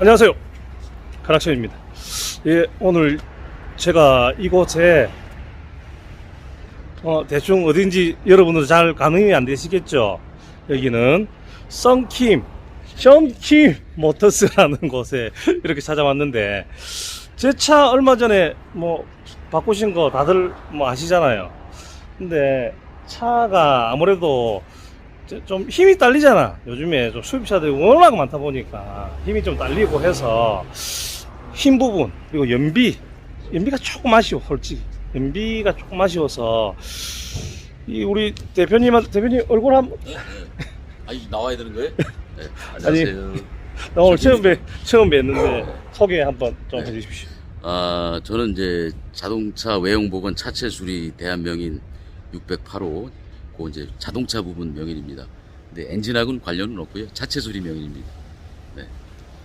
안녕하세요, 가락션입니다. 예, 오늘 제가 이곳에 대충 어딘지 여러분들 잘 가늠이 안 되시겠죠. 여기는 썬킴 모터스라는 곳에 이렇게 찾아왔는데, 제 차 얼마 전에 뭐 바꾸신 거 다들 뭐 아시잖아요. 근데 차가 아무래도 좀 힘이 딸리잖아. 요즘에 좀 수입차들이 워낙 많다 보니까 힘이 좀 딸리고 해서 힘 부분, 그리고 연비가 조금 아쉬워. 솔직히 연비가 조금 아쉬워서 이 우리 대표님 얼굴 한번. 아니, 나와야 되는 거예요? 네, 아니, 안녕하세요. 나 오늘 처음 뵀는데 소개 한번 좀 해주십시오. 저는 이제 자동차 외형복원 차체 수리 대한명인 608호 그 이제 자동차 부분 명인입니다. 근데 엔진하고는 관련은 없고요. 차체 수리 명인입니다. 네.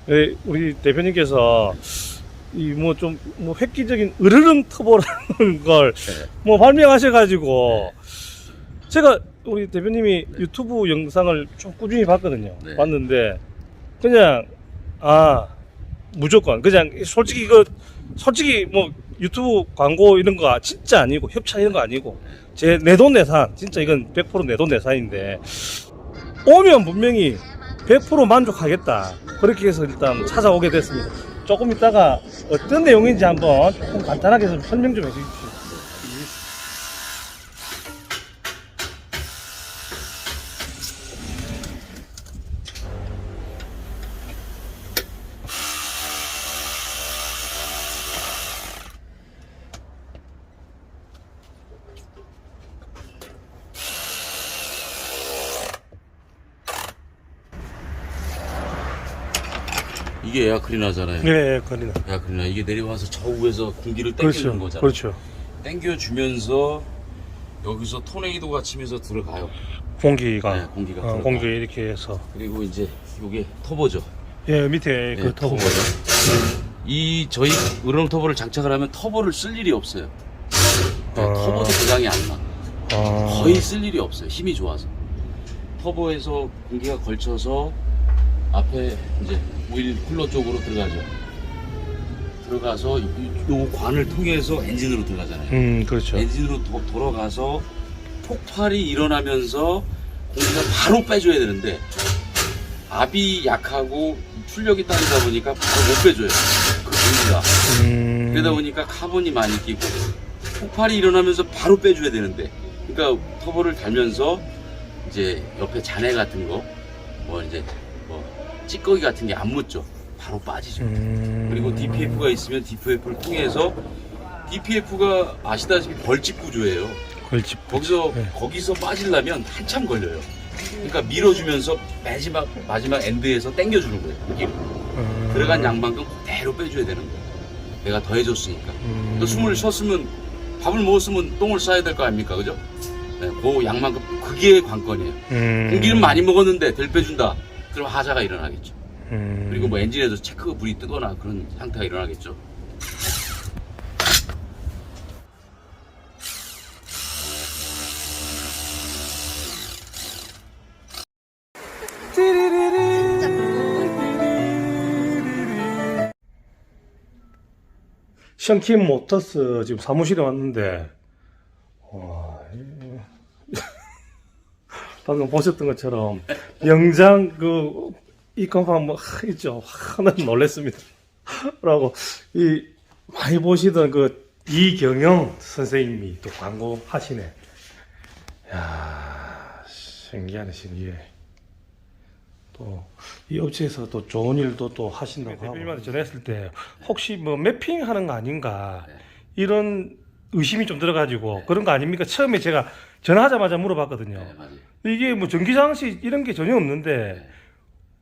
네, 우리 대표님께서 이 뭐 좀 뭐 획기적인 으르릉 터보라는 걸 뭐 발명하셔가지고, 제가 우리 대표님이 유튜브 영상을 좀 꾸준히 봤거든요. 네. 봤는데 그냥 무조건 그냥 솔직히 뭐 유튜브 광고 이런 거 진짜 아니고 협찬 이런 거 아니고 제 내돈내산, 진짜 이건 100% 내돈내산인데 오면 분명히 100% 만족하겠다, 그렇게 해서 일단 찾아오게 됐습니다. 조금 있다가 어떤 내용인지 한번 조금 간단하게 좀 설명 좀 해주십시오. 이게 에어클리너잖아요. 네, 거리나. 에어클리너 이게 내려와서 저 위에서 공기를 땡기는 그렇죠, 거잖아요. 그렇죠. 땡겨주면서 여기서 토네이도가 치면서 들어가요. 공기가, 네, 공기가 들어가. 공기 이렇게 해서. 그리고 이제 이게 터보죠. 예, 밑에 그 네, 터보. 이 저희 으르렁 터보를 장착을 하면 터보를 쓸 일이 없어요. 네, 아. 터보도 고장이 안 나. 아, 거의 쓸 일이 없어요. 힘이 좋아서. 터보에서 공기가 걸쳐서 앞에 이제 오일 쿨러 쪽으로 들어가죠. 들어가서 요 관을 통해서 엔진으로 들어가잖아요. 그렇죠. 엔진으로 돌아가서 폭발이 일어나면서 공기가 바로 빼줘야 되는데 압이 약하고 출력이 딸리다 보니까 바로 못 빼줘요. 그 공기가. 그러다 보니까 카본이 많이 끼고 폭발이 일어나면서 바로 빼줘야 되는데, 그러니까 터보를 달면서 이제 옆에 잔해 같은 거 뭐 이제 뭐 찌꺼기 같은 게 안 묻죠. 바로 빠지죠. 그리고 DPF가 있으면 DPF를 통해서, DPF가 아시다시피 벌집 구조예요. 걸집. 거기서 빠지려면 한참 걸려요. 그러니까 밀어주면서 마지막 엔드에서 당겨주는 거예요. 여기로. 들어간 양만큼 그대로 빼줘야 되는 거예요. 내가 더 해줬으니까. 또 숨을 쉬었으면, 밥을 먹었으면 똥을 싸야 될 거 아닙니까? 그죠? 네, 그 양만큼, 그게 관건이에요. 공기는 많이 먹었는데 덜 빼준다. 그럼 하자가 일어나겠죠. 그리고 뭐 엔진에도 체크 불이 뜨거나 그런 상태가 일어나겠죠. 썬킴 모터스 지금 사무실에 왔는데, 방금 보셨던 것처럼 영장 이 컨펌 있죠. 하나는 놀랬습니다. 라고 많이 보시던 이경영 선생님이 또 광고 하시네. 야, 신기하네, 신기해. 또 이 업체에서 또 좋은 일도 또 하신다고 하고. 대표님한테 전했을 때 혹시 뭐 매핑 하는 거 아닌가 이런 의심이 좀 들어가지고 그런 거 아닙니까? 처음에 제가 전화하자마자 물어봤거든요. 네, 맞아요. 이게 뭐 전기장치 이런 게 전혀 없는데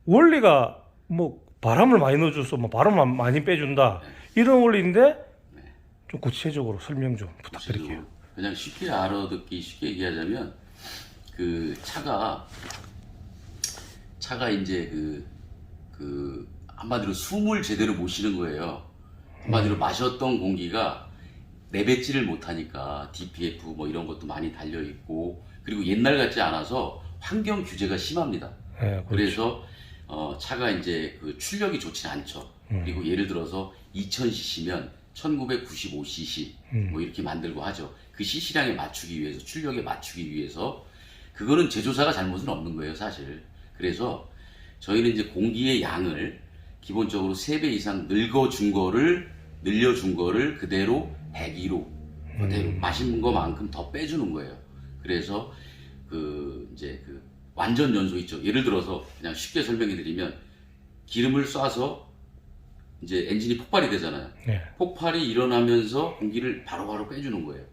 원리가 뭐 바람을 많이 넣어줘서 뭐 바람을 많이 빼준다 이런 원리인데, 좀 구체적으로 설명 좀 부탁드릴게요. 그냥 쉽게 알아듣기 쉽게 얘기하자면, 그 차가 이제 한마디로 숨을 제대로 못 쉬는 거예요. 한마디로 마셨던 공기가 내뱉지를 못하니까 DPF 뭐 이런 것도 많이 달려 있고, 그리고 옛날 같지 않아서 환경 규제가 심합니다. 네, 그렇죠. 그래서 차가 이제 그 출력이 좋지 않죠. 그리고 예를 들어서 2000cc면 1995cc 뭐 이렇게 만들고 하죠. 그 cc량에 맞추기 위해서, 출력에 맞추기 위해서, 그거는 제조사가 잘못은 없는 거예요, 사실. 그래서 저희는 이제 공기의 양을 기본적으로 3배 이상 늘려준 거를 그대로 102로 그대로 맛있는 거만큼 더 빼주는 거예요. 그래서 이제 완전 연소 있죠. 예를 들어서 그냥 쉽게 설명해 드리면, 기름을 쏴서 이제 엔진이 폭발이 되잖아요. 네. 폭발이 일어나면서 공기를 바로바로 빼주는 거예요.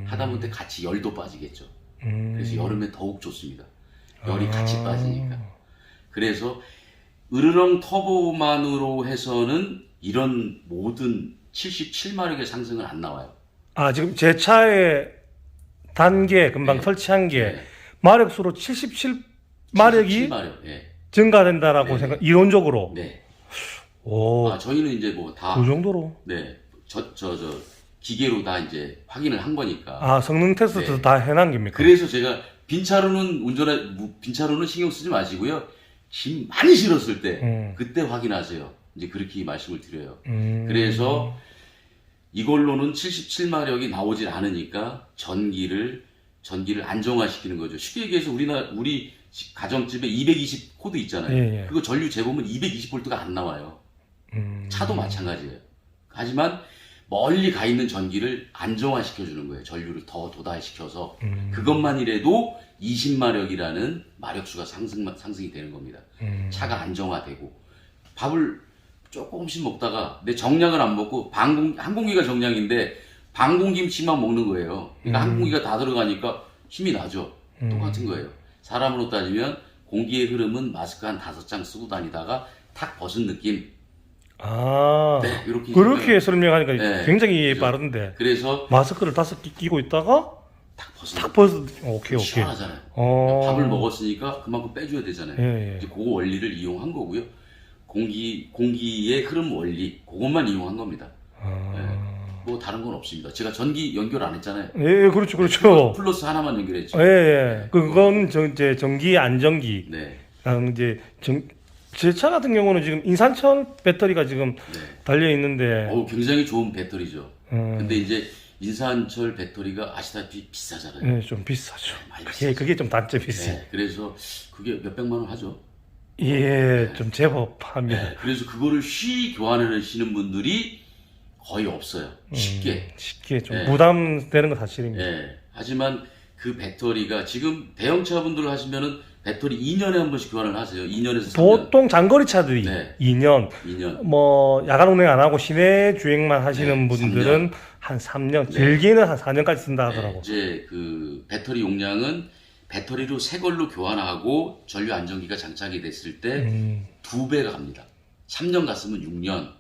하다못해 같이 열도 빠지겠죠. 그래서 여름에 더욱 좋습니다. 열이 같이 빠지니까. 그래서 으르렁 터보만으로 해서는 이런 모든 77마력의 상승은 안 나와요. 아, 지금 제 차의 단계 금방 네. 설치한 게 네. 마력수로 77마력이 77마력. 네. 증가된다라고 네. 생각, 이론적으로. 네. 오, 저희는 이제 뭐 다 그 정도로. 네. 기계로 다 이제 확인을 한 거니까. 아, 성능 테스트 네. 다 해놓은 겁니까? 그래서 제가 빈차로는 신경 쓰지 마시고요. 짐 많이 실었을 때 그때 확인하세요. 이제 그렇게 말씀을 드려요. 그래서 이걸로는 77마력이 나오질 않으니까 전기를 안정화시키는 거죠. 쉽게 얘기해서 우리 가정집에 220 코드 있잖아요. 예, 예. 그거 전류 재보면 220V가 안 나와요. 차도 마찬가지예요. 하지만 멀리 가 있는 전기를 안정화시켜주는 거예요. 전류를 더 도달시켜서 그것만이라도 20마력이라는 마력수가 상승이 되는 겁니다. 차가 안정화되고, 밥을 조금씩 먹다가 내 정량을 안 먹고 한 공기가 정량인데 반 공기치만 먹는 거예요. 그러니까 한 공기가 다 들어가니까 힘이 나죠. 똑같은 거예요. 사람으로 따지면 공기의 흐름은 마스크 한 5장 쓰고 다니다가 탁 벗은 느낌. 아, 네, 이렇게 그렇게 설명하니까 네, 굉장히 그죠. 빠른데. 그래서 마스크를 5개 끼고 있다가 탁 탁 벗은 벗어. 오케이. 시원하잖아요. 어. 밥을 먹었으니까 그만큼 빼줘야 되잖아요. 예, 예. 이제 그 원리를 이용한 거고요. 공기의 흐름 원리, 그것만 이용한 겁니다. 뭐 다른 건 없습니다. 제가 전기 연결 안 했잖아요. 예, 그렇죠. 플러스 하나만 연결했죠. 예. 그건 이제 전기 안전기. 네. 이제 제 차 같은 경우는 지금 인산철 배터리가 지금 네. 달려 있는데. 굉장히 좋은 배터리죠. 근데 이제 인산철 배터리가 아시다시피 비싸잖아요. 예, 좀 비싸죠. 많이 비싸죠. 그게 좀 단점이지. 네. 그래서 그게 몇백만 원 하죠. 예, 좀 제법 합니다. 네. 그래서 그거를 쉬 교환하시는 분들이 거의 없어요. 쉽게. 좀 네. 부담되는 건 사실입니다. 예. 하지만 그 배터리가 지금 대형차 분들 하시면은 배터리 2년에 한 번씩 교환을 하세요. 2년에서 3년. 보통 장거리 차들이 네. 2년, 2년. 뭐 야간 운행 안 하고 시내 주행만 하시는 네, 분들은 한 3년, 네. 길게는 한 4년까지 쓴다 하더라고. 이제 그 배터리 용량은 배터리로 새 걸로 교환하고 전류 안정기가 장착이 됐을 때 2배가 갑니다. 3년 갔으면 6년.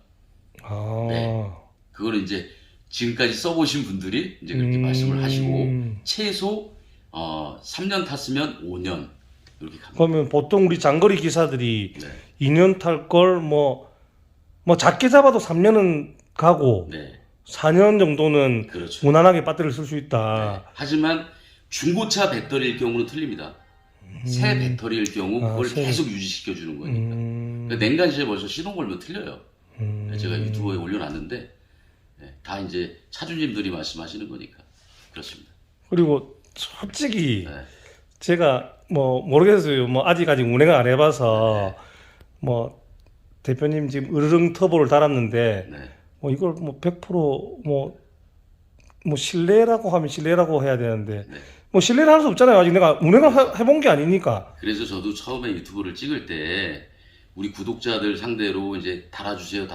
아, 네. 그거는 이제 지금까지 써보신 분들이 이제 그렇게 말씀을 하시고, 최소 3년 탔으면 5년 이렇게 갑니다. 그러면 보통 우리 장거리 기사들이 네. 2년 탈 걸 뭐 작게 잡아도 3년은 가고 네. 4년 정도는 그렇죠. 무난하게 배터리를 쓸 수 네. 있다. 하지만 중고차 배터리일 경우는 틀립니다. 새 배터리일 경우 그걸 계속 유지시켜 주는 거니까. 그러니까 냉간시에 벌써 시동 걸면 틀려요. 제가 유튜브에 올려놨는데 다 이제 차주님들이 말씀하시는 거니까 그렇습니다. 그리고 솔직히 네. 제가 뭐 모르겠어요. 뭐 아직까지 운행을 안 해봐서 뭐 대표님 지금 으르릉 터보를 달았는데 네. 뭐 이걸 뭐 100% 뭐 신뢰라고 하면 신뢰라고 해야 되는데 네. 뭐 신뢰를 할 수 없잖아요. 아직 내가 운행을 해본 게 아니니까. 그래서 저도 처음에 유튜브를 찍을 때 우리 구독자들 상대로 이제 달아주세요.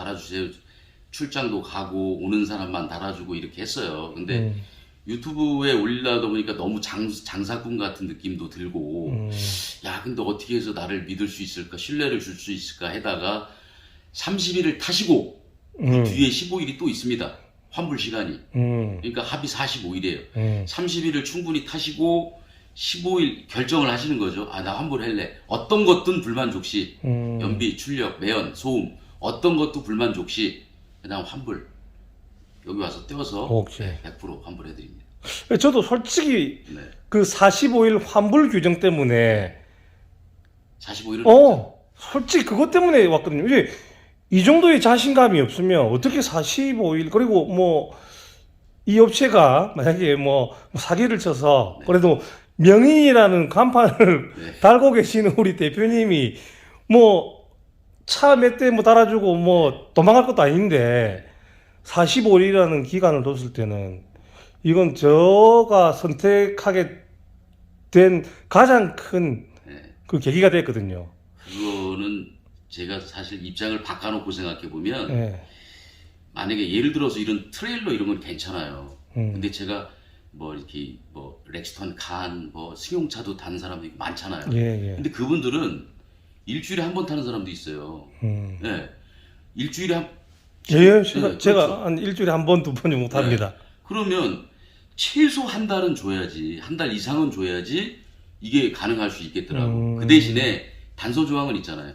출장도 가고 오는 사람만 달아주고 이렇게 했어요. 근데 유튜브에 올리려다 보니까 너무 장사꾼 같은 느낌도 들고, 야, 근데 어떻게 해서 나를 믿을 수 있을까, 신뢰를 줄 수 있을까 하다가 30일을 타시고 그 뒤에 15일이 또 있습니다. 환불 시간이. 그러니까 합이 45일이에요. 30일을 충분히 타시고 15일 결정을 하시는 거죠. 아, 나 환불할래. 어떤 것든 불만족 시, 연비, 출력, 매연, 소음, 어떤 것도 불만족 시, 그다음 환불. 여기 와서 떼어서 오케이. 100% 환불해드립니다. 저도 솔직히 네. 그 45일 환불 규정 때문에 45일은 솔직히 그것 때문에 왔거든요. 이제 이 정도의 자신감이 없으면 어떻게 45일 그리고 뭐 이 업체가 만약에 뭐 사기를 쳐서 그래도 명인이라는 간판을 네. 달고 계시는 우리 대표님이 뭐 차 몇 대 뭐 달아주고 뭐 도망갈 것도 아닌데 45일이라는 기간을 뒀을 때는 이건 저가 선택하게 된 가장 큰 그 네. 계기가 됐거든요. 그거는 제가 사실 입장을 바꿔놓고 생각해 보면 예. 만약에 예를 들어서 이런 트레일러 이런 건 괜찮아요. 음. 근데 제가 뭐 이렇게 뭐 렉스턴 칸, 뭐 승용차도 타는 사람도 있고 많잖아요. 예, 예. 근데 그분들은 일주일에 한 번 타는 사람도 있어요. 예. 일주일에 한 예, 네, 제가 그렇죠. 한 일주일에 한 번, 두 번 정도 탑니다. 그러면 최소 한 달은 줘야지, 한 달 이상은 줘야지 이게 가능할 수 있겠더라고. 그 대신에 단서 조항은 있잖아요.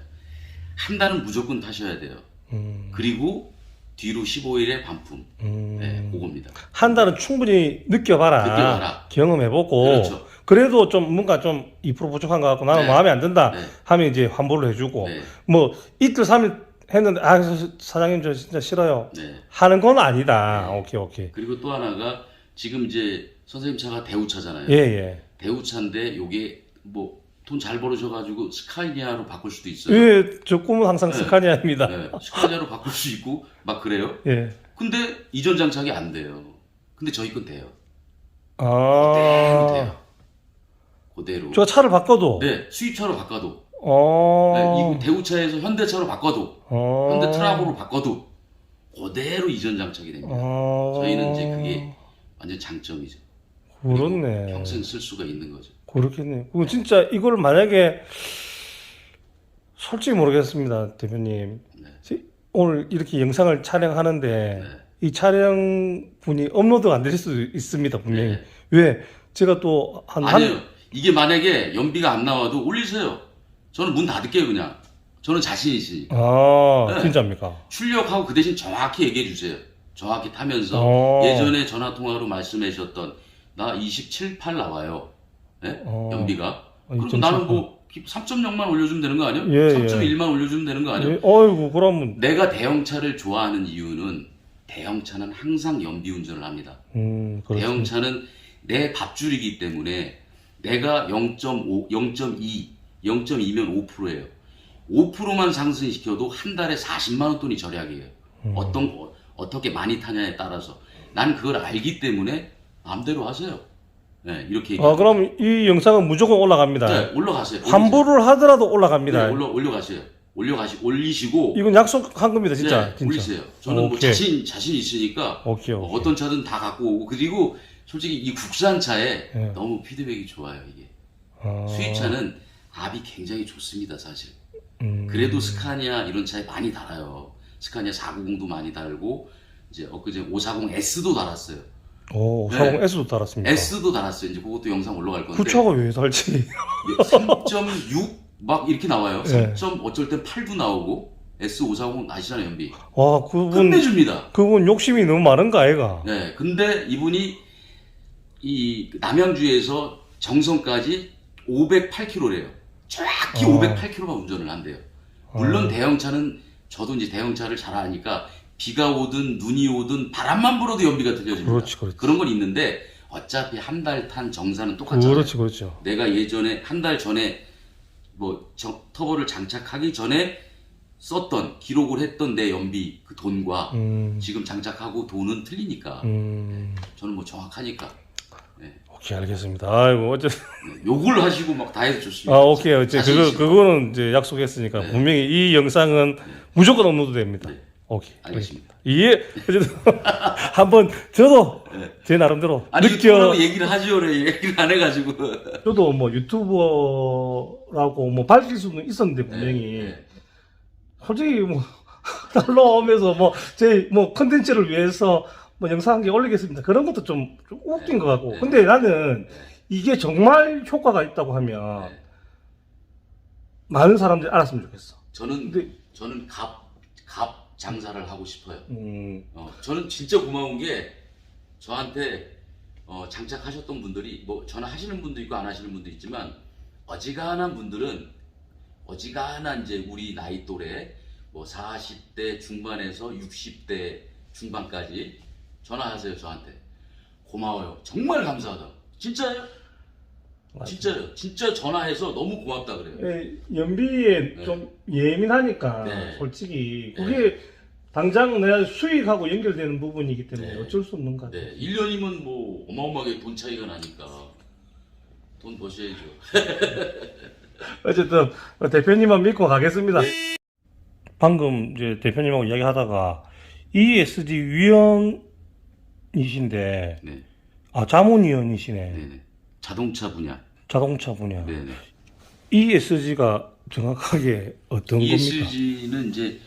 한 달은 무조건 타셔야 돼요. 그리고 뒤로 15일에 반품. 네, 그겁니다. 한 달은 충분히 느껴봐라. 느껴봐라. 경험해보고. 그렇죠. 그래도 좀 뭔가 좀 2% 부족한 것 같고 나는 네. 마음에 안 든다 네. 하면 이제 환불을 해주고. 네. 뭐 이틀, 3일 했는데, 아, 사장님 저 진짜 싫어요. 네. 하는 건 아니다. 오케이, 오케이. 그리고 또 하나가 지금 이제 선생님 차가 대우차잖아요. 예, 예. 대우차인데 요게 뭐 돈 잘 벌으셔가지고 스카이니아로 바꿀 수도 있어요. 예, 저 꿈은 항상 네. 스카니아입니다. 네, 스카이니아로 바꿀 수 있고 막 그래요. 예. 근데 이전 장착이 안 돼요. 근데 저희 건 돼요. 그대로 아. 돼요. 그대로. 제가 차를 바꿔도. 네, 수입차로 바꿔도. 어. 네, 이 대우차에서 현대차로 바꿔도. 어. 현대 트라고로 바꿔도 그대로 이전 장착이 됩니다. 저희는 이제 그게 완전 장점이죠. 그렇네. 평생 쓸 수가 있는 거죠. 그렇겠네. 그럼 진짜 이걸 만약에 솔직히 모르겠습니다, 대표님. 네. 오늘 이렇게 영상을 촬영하는데 네. 이 촬영분이 업로드가 안 될 수도 있습니다, 분명히. 네. 왜? 제가 또 아니요. 이게 만약에 연비가 안 나와도 올리세요. 저는 문 닫을게요, 그냥. 저는 자신 있으니까. 아, 네. 진짜입니까? 출력하고 그 대신 정확히 얘기해 주세요. 정확히 타면서 예전에 전화 통화로 말씀하셨던 나 27, 8 나와요. 네? 연비가. 그리고 2.78. 나는 뭐 3.0만 올려주면 되는 거 아니야? 예, 3.1만 올려주면 되는 거 아니야? 예, 어이구, 그러면, 내가 대형차를 좋아하는 이유는 대형차는 항상 연비 운전을 합니다. 그렇죠. 대형차는 내 밥줄이기 때문에 내가 0.5, 0.2, 0.2면 5%예요. 5%만 상승시켜도 한 달에 40만 원 돈이 절약이에요. 어떻게 많이 타냐에 따라서. 난 그걸 알기 때문에 마음대로 하세요. 네, 이렇게 아, 그럼 이 영상은 무조건 올라갑니다. 네, 올라가세요. 환불을 하더라도 올라갑니다. 네, 올려가세요. 올리시고 이건 약속한 겁니다, 진짜. 네, 진짜. 올리세요. 저는 뭐 오케이. 자신 있으니까 오케이. 어떤 차든 다 갖고 오고 그리고 솔직히 이 국산차에 네. 너무 피드백이 좋아요 이게. 아. 수입차는 압이 굉장히 좋습니다 사실. 음. 그래도 스카니아 이런 차에 많이 달아요. 스카니아 490도 많이 달고 이제 엊그제 540S도 달았어요. 오, 네. 40S도 달았습니까? S도 달았어요. 이제 그것도 영상 올라갈 건데. 그 차가 왜 달지? 3.6 막 이렇게 나와요. 네. 3. 어쩔 땐 8도 나오고 S540 아시잖아요 연비. 와, 그분 끝내줍니다. 욕심이 너무 많은가, 아이가? 네, 근데 이분이 이 남양주에서 정선까지 508km래요. 정확히 508km만 운전을 한대요. 물론 대형차는 저도 이제 대형차를 잘 아니까 비가 오든 눈이 오든 바람만 불어도 연비가 틀려집니다. 그렇지. 그런 건 있는데 어차피 한 달 탄 정사는 똑같잖아요. 그렇죠. 내가 예전에 한 달 전에 뭐 터보를 장착하기 전에 썼던 기록을 했던 내 연비 그 돈과 지금 장착하고 돈은 틀리니까 저는 뭐 정확하니까 네. 오케이, 알겠습니다. 아이고, 어쨌든. 욕을 하시고 막 다 해서 좋습니다. 아, 오케이. 이제 자신 있으면. 그거는 이제 약속했으니까 네. 분명히 이 영상은 무조건 업로드 됩니다. 네. 오케이. 알겠습니다. 예. 어쨌든 한번 저도 네. 제 나름대로 아니 유튜브라고 얘기를 하죠, 그래. 얘기를 안 해가지고. 저도 뭐 유튜버라고 뭐 밝힐 수는 있었는데 분명히 네. 솔직히 뭐 올라오면서 뭐 제 뭐 컨텐츠를 위해서 뭐 영상 한 개 올리겠습니다. 그런 것도 좀 웃긴 것 같고. 네. 근데 나는 이게 정말 효과가 있다고 하면 네. 많은 사람들이 알았으면 좋겠어. 저는 갑 장사를 하고 싶어요. 음. 저는 진짜 고마운 게 저한테 장착하셨던 분들이 뭐 전화하시는 분도 있고 안 하시는 분도 있지만 어지간한 분들은 어지간한 이제 우리 나이 또래 뭐 40대 중반에서 60대 중반까지 전화하세요 저한테. 고마워요. 정말 감사하다. 진짜요? 진짜요. 진짜 전화해서 너무 고맙다 그래요. 예, 연비에 네. 좀 예민하니까 네. 솔직히 그게 당장 내가 수익하고 연결되는 부분이기 때문에 네. 어쩔 수 없는 것 같아요. 네, 1년이면 뭐 어마어마하게 돈 차이가 나니까 돈 버셔야죠. 어쨌든 대표님만 믿고 가겠습니다. 방금 이제 대표님하고 이야기하다가 ESG 위원이신데 네, 자문위원이시네. 네네. 자동차 분야. 자동차 분야. 네네. ESG가 정확하게 어떤 겁니까? ESG는 이제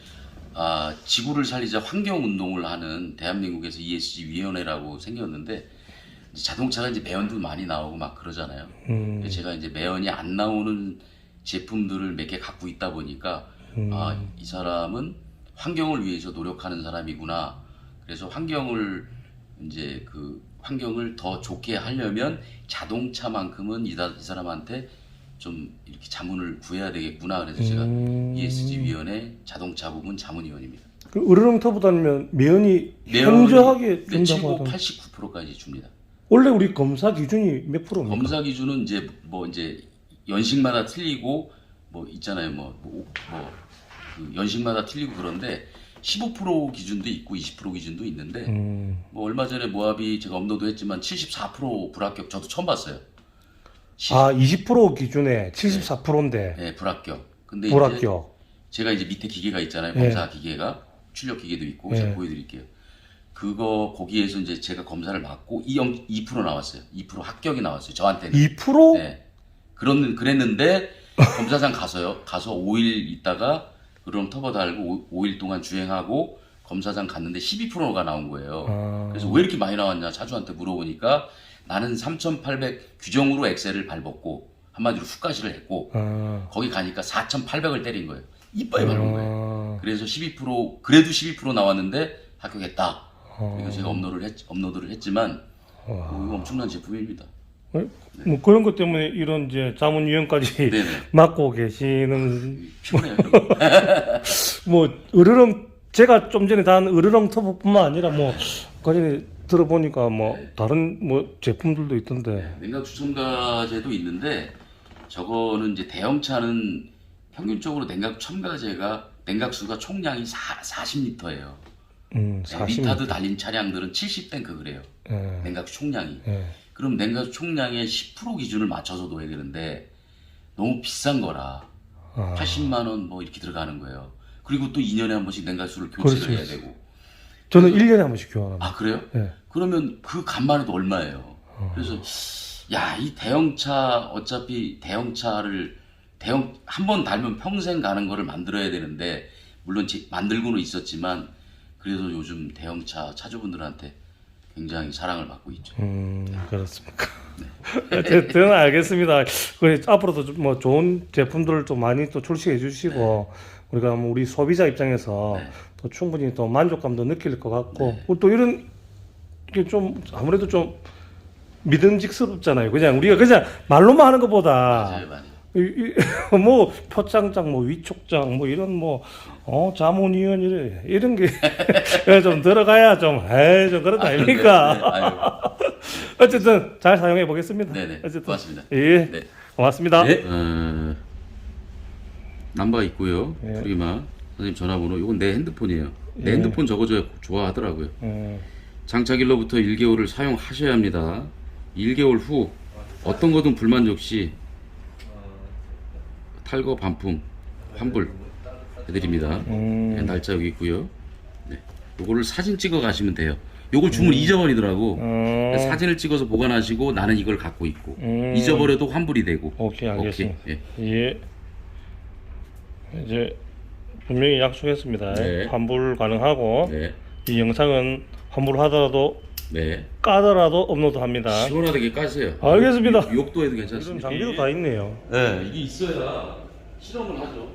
지구를 살리자 환경 운동을 하는 대한민국에서 ESG 위원회라고 생겼는데 이제 자동차가 이제 매연도 많이 나오고 막 그러잖아요. 제가 이제 매연이 안 나오는 제품들을 몇 개 갖고 있다 보니까 이 사람은 환경을 위해서 노력하는 사람이구나. 그래서 환경을 더 좋게 하려면 자동차만큼은 이 사람한테 좀 이렇게 자문을 구해야 되겠구나. 그래서 제가 ESG 위원회 자동차 부문 자문위원입니다. 그 으르렁터보다는 매연이 현저하게 준다고 75, 하던데 89%까지 줍니다. 원래 우리 검사 기준이 몇 프로입니까? 검사 기준은 이제 연식마다 틀리고 뭐 있잖아요. 그 연식마다 틀리고 그런데 15% 기준도 있고 20% 기준도 있는데 뭐 얼마 전에 모하비 제가 업로드했지만 74% 불합격 저도 처음 봤어요. 20% 기준에 74%인데 네, 불합격. 근데 이제 불합격. 제가 이제 밑에 기계가 있잖아요. 네. 검사 기계가 출력 기계도 있고 네. 제가 보여드릴게요. 거기에서 이제 제가 검사를 받고 2% 나왔어요. 2% 합격이 나왔어요. 저한테는. 2%? 네. 그랬는데 검사장 가서 5일 있다가 그럼 터보 달고 5일 동안 주행하고 검사장 갔는데 12%가 나온 거예요. 그래서 왜 이렇게 많이 나왔냐 차주한테 물어보니까 나는 3,800 규정으로 엑셀을 밟았고 한마디로 훅가시를 했고 거기 가니까 4,800을 때린 거예요. 이빨이 밟은 거예요. 그래서 12% 12% 나왔는데 합격했다. 이거 제가 업로드를 했지만 이거 엄청난 제품입니다. 뭐 그런 것 때문에 이런 이제 자문위원까지 네네. 맡고 계시는 피곤해요. 뭐 제가 좀 전에 단 으르렁터보뿐만 아니라 뭐 그전에 들어보니까 뭐 다른 뭐 제품들도 있던데. 냉각수 첨가제도 있는데 저거는 이제 대형차는 평균적으로 냉각수가 총량이 40리터예요. 40. 리타드 달린 차량들은 70탱크 그래요. 냉각수 총량이. 그럼 냉각수 총량의 10% 기준을 맞춰서 둬야 되는데 너무 비싼 거라 80만 원 뭐 이렇게 들어가는 거예요. 그리고 또 2년에 한 번씩 냉각수를 교체를 해야 되고. 저는 1년에 한 번씩 교환합니다. 아 그래요? 네. 그러면 그 값만 해도 얼마예요? 그래서 이 대형차 어차피 대형차를 한 번 달면 평생 가는 거를 만들어야 되는데 물론 만들고는 있었지만 그래도 요즘 대형차 차주분들한테 굉장히 사랑을 받고 있죠. 그렇습니까? 어쨌든 알겠습니다. 그래 앞으로도 뭐 좋은 제품들을 좀 많이 또 출시해 주시고 우리가 뭐 우리 소비자 입장에서 또 충분히 또 만족감도 느낄 것 같고 또 이런 게 좀 아무래도 좀 믿음직스럽잖아요. 그냥 우리가 그냥 말로만 하는 것보다 맞아요. 뭐 표창장, 뭐 위촉장, 뭐 이런 자문위원 이런 게 좀 들어가야 좀 그렇다 아닙니까? 어쨌든 잘 사용해 보겠습니다. 네네. 어쨌든 고맙습니다. 예, 네. 고맙습니다. 네. 남바 있고요. 네. 프리마 선생님 전화번호. 이건 내 핸드폰이에요. 내 핸드폰 적어줘야 좋아하더라고요. 장착일로부터 1개월을 사용하셔야 합니다. 1개월 후 어떤 거든 불만족 시 탈거 반품 환불 해드립니다. 네, 날짜 여기 있고요. 네. 요거를 사진 찍어 가시면 돼요. 요걸 주문 잊어버리더라고. 사진을 찍어서 보관하시고 나는 이걸 갖고 있고 잊어버려도 환불이 되고. 오케이, 알겠습니다. 오케이. 예. 이제 분명히 약속했습니다. 네. 환불 가능하고 네. 이 영상은 환불하더라도 네. 까더라도 업로드합니다. 시원하게 까세요. 알겠습니다. 욕도 해도 이런 괜찮습니다. 장비도 다 있네요. 네, 이게 있어야 실험을 하죠.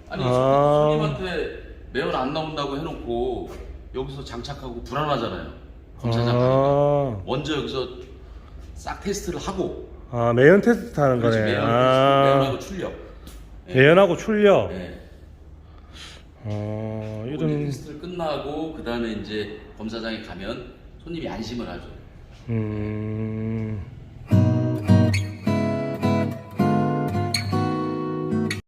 아니 아. 손님한테 매연 안 나온다고 해놓고 여기서 장착하고 불안하잖아요. 검사장 가니까 먼저 여기서 싹 테스트를 하고 매연 테스트 하는 그렇지, 거네. 매연하고 출력. 배연하고 출력. 네. 이런. 테스트를 끝나고 그 다음에 이제 검사장에 가면 손님이 안심을 하죠.